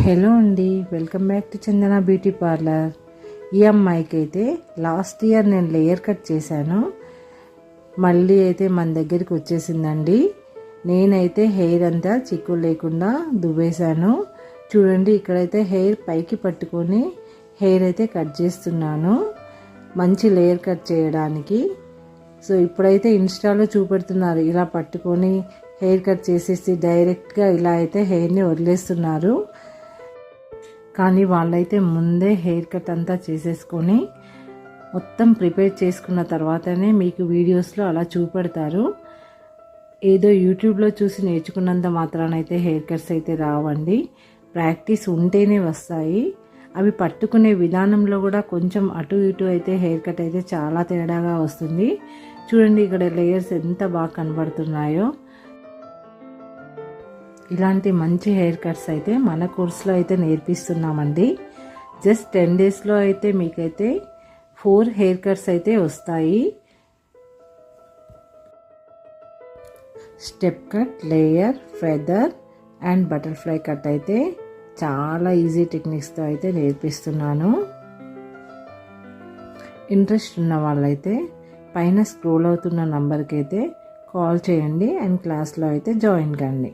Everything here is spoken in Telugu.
హలో అండి, welcome back to Chandana beauty parlour. ఈ అమ్మాయికి అయితే లాస్ట్ ఇయర్ నేను లేయర్ కట్ చేశాను. మళ్ళీ అయితే మన దగ్గరికి వచ్చేసిందండి. నేనైతే హెయిర్ అంతా చిక్కు లేకుండా దువ్వేశాను. చూడండి, ఇక్కడైతే హెయిర్ పైకి పట్టుకొని హెయిర్ అయితే కట్ చేస్తున్నాను, మంచి లేయర్ కట్ చేయడానికి. సో ఇప్పుడైతే ఇన్స్టాలో చూపెడుతున్నారు, ఇలా పట్టుకొని హెయిర్ కట్ చేసేసి డైరెక్ట్గా ఇలా అయితే హెయిర్ని వదిలేస్తున్నారు. కానీ వాళ్ళైతే ముందే హెయిర్ కట్ అంతా చేసేసుకొని మొత్తం ప్రిపేర్ చేసుకున్న తర్వాతనే మీకు వీడియోస్లో అలా చూపెడతారు. ఏదో యూట్యూబ్లో చూసి నేర్చుకున్నంత మాత్రానైతే హెయిర్ కట్స్ అయితే రావండి. ప్రాక్టీస్ ఉంటేనే వస్తాయి. అవి పట్టుకునే విధానంలో కూడా కొంచెం అటు ఇటు అయితే హెయిర్ కట్ అయితే చాలా తేడాగా వస్తుంది. చూడండి, ఇక్కడ లేయర్స్ ఎంత బాగా కనబడుతున్నాయో. ఇలాంటి మంచి హెయిర్ కట్స్ అయితే మన కోర్సులో అయితే నేర్పిస్తున్నామండి. జస్ట్ 10 డేస్లో అయితే మీకైతే 4 హెయిర్ కట్స్ అయితే వస్తాయి. Step cut, layer, feather and butterfly cut అయితే చాలా ఈజీ టెక్నిక్స్తో అయితే నేర్పిస్తున్నాను. ఇంట్రెస్ట్ ఉన్న వాళ్ళైతే పైన స్క్రోల్ అవుతున్న నంబర్కి అయితే కాల్ చేయండి అండ్ క్లాస్లో అయితే జాయిన్ కండి.